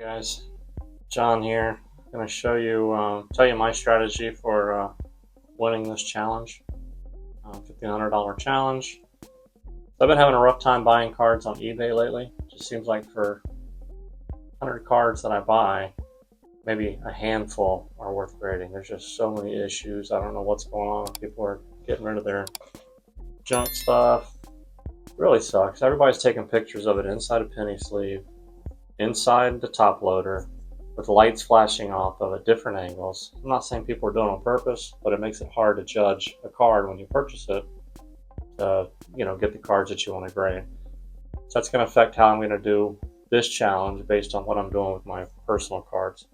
Guys, John here. I'm going to show you, tell you my strategy for winning this challenge, $1,500 challenge. I've been having a rough time buying cards on eBay lately. It just seems like for 100 cards that I buy, maybe a handful are worth grading. There's just so many issues. I don't know what's going on. People are getting rid of their junk stuff. It really sucks. Everybody's taking pictures of it inside a penny sleeve, inside the top loader, with lights flashing off of at different angles. I'm not saying people are doing it on purpose, but it makes it hard to judge a card when you purchase it to, get the cards that you want to grade. So that's going to affect how I'm going to do this challenge based on what I'm doing with my personal cards.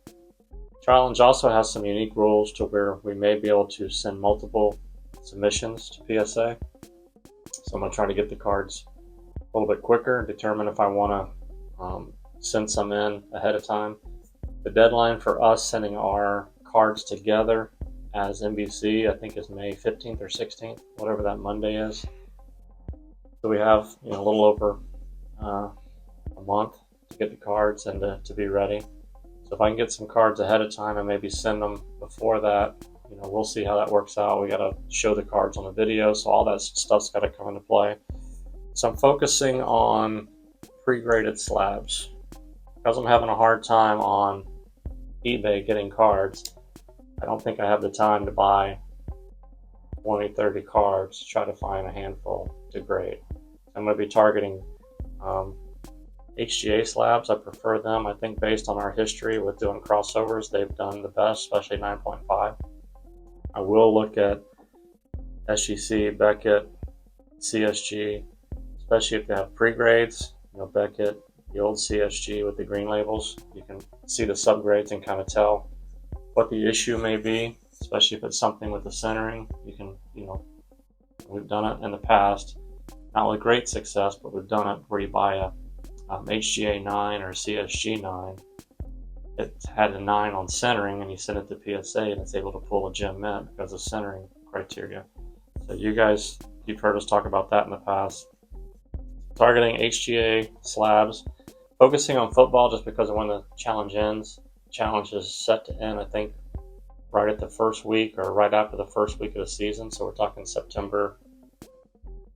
Challenge also has some unique rules to where we may be able to send multiple submissions to PSA. So I'm going to try to get the cards a little bit quicker and determine if I want to send some in ahead of time. The deadline for us sending our cards together as NBC, I think, is May 15th or 16th, whatever that Monday is. So we have a little over a month to get the cards and to be ready. So if I can get some cards ahead of time and maybe send them before that, we'll see how that works out. We got to show the cards on the video, so all that stuff's got to come into play. So I'm focusing on pre-graded slabs. Because I'm having a hard time on eBay getting cards, I don't think I have the time to buy 20, 30 cards to try to find a handful to grade. I'm going to be targeting HGA slabs. I prefer them. I think based on our history with doing crossovers, they've done the best, especially 9.5. I will look at SGC, Beckett, CSG, especially if they have pre-grades. Beckett, the old CSG with the green labels, you can see the subgrades and kind of tell what the issue may be, especially if it's something with the centering. You can, we've done it in the past, not with great success, but we've done it where you buy a HGA 9 or CSG 9. It had a 9 on centering, and you send it to PSA, and it's able to pull a gem mint because of centering criteria. So you've heard us talk about that in the past. Targeting HGA slabs, focusing on football just because of when the challenge ends. The challenge is set to end, I think, right at the first week or right after the first week of the season. So we're talking September,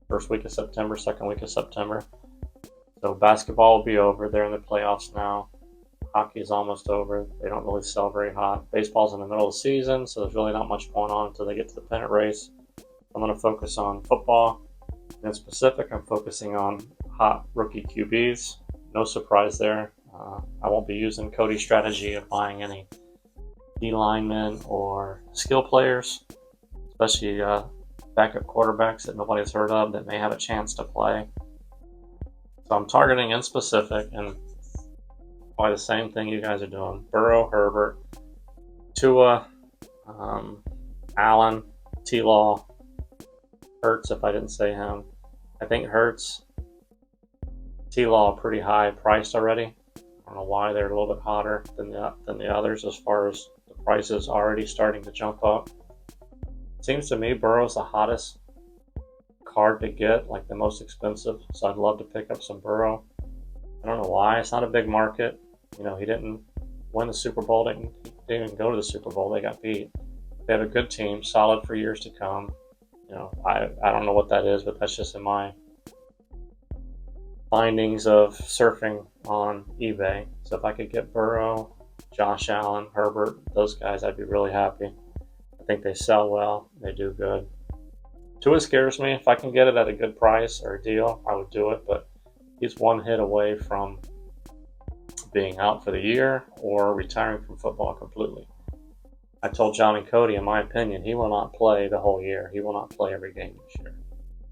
first week of September, second week of September. So basketball will be over. They're in the playoffs now. Hockey is almost over. They don't really sell very hot. Baseball's in the middle of the season, so there's really not much going on until they get to the pennant race. I'm going to focus on football. In specific, I'm focusing on hot rookie QBs. No surprise there. I won't be using Cody's strategy of buying any D linemen or skill players, especially backup quarterbacks that nobody's heard of that may have a chance to play. So I'm targeting in specific and probably the same thing you guys are doing. Burrow, Herbert, Tua, Allen, T-Law, Hurts, if I didn't say him. I think Hurts, T-Law are pretty high priced already. I don't know why they're a little bit hotter than the others as far as the prices already starting to jump up. It seems to me Burrow's the hottest card to get, like the most expensive. So I'd love to pick up some Burrow. I don't know why. It's not a big market. He didn't win the Super Bowl. Didn't even go to the Super Bowl. They got beat. They have a good team, solid for years to come. I don't know what that is, but that's just in my findings of surfing on eBay. So if I could get Burrow, Josh Allen, Herbert, those guys, I'd be really happy. I think they sell well. They do good. Tua scares me. If I can get it at a good price or a deal, I would do it, but he's one hit away from being out for the year or retiring from football completely. I told John and Cody, in my opinion, he will not play the whole year. He will not play every game this year,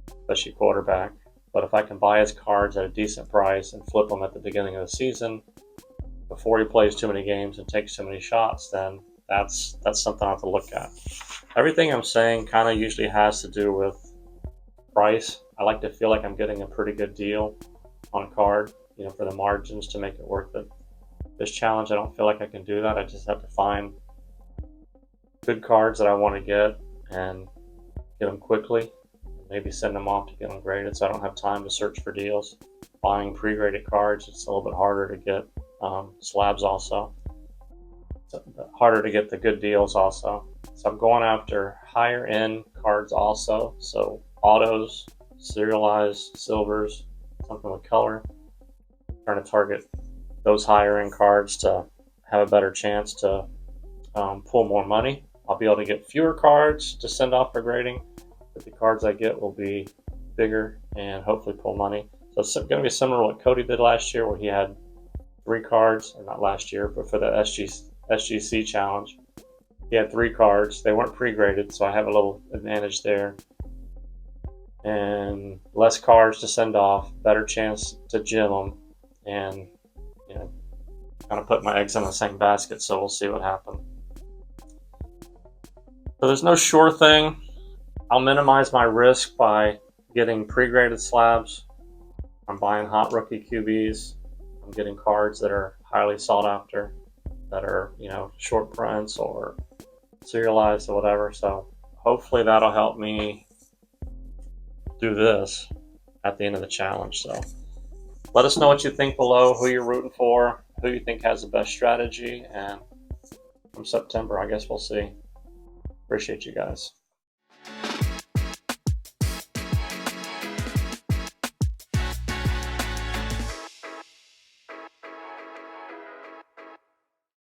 especially quarterback. But if I can buy his cards at a decent price and flip them at the beginning of the season before he plays too many games and takes too many shots, then that's something I have to look at. Everything I'm saying kind of usually has to do with price. I like to feel like I'm getting a pretty good deal on a card, for the margins to make it worth it. This challenge, I don't feel like I can do that. I just have to find good cards that I want to get and get them quickly. Maybe send them off to get them graded so I don't have time to search for deals. Buying pre-graded cards, it's a little bit harder to get slabs also. It's harder to get the good deals also. So I'm going after higher end cards also. So autos, serialized silvers, something with color. Trying to target those higher end cards to have a better chance to pull more money. I'll be able to get fewer cards to send off for grading, but the cards I get will be bigger and hopefully pull money. So it's going to be similar to what Cody did last year, where he had 3 cards, or not last year, but for the SGC challenge, he had 3 cards. They weren't pre-graded, so I have a little advantage there. And less cards to send off, better chance to gem them, and kind of put my eggs in the same basket. So we'll see what happens. So there's no sure thing. I'll minimize my risk by getting pre-graded slabs. I'm buying hot rookie QBs. I'm getting cards that are highly sought after, that are, short prints or serialized or whatever. So hopefully that'll help me do this at the end of the challenge. So let us know what you think below, who you're rooting for, who you think has the best strategy, and from September, I guess we'll see. Appreciate you guys.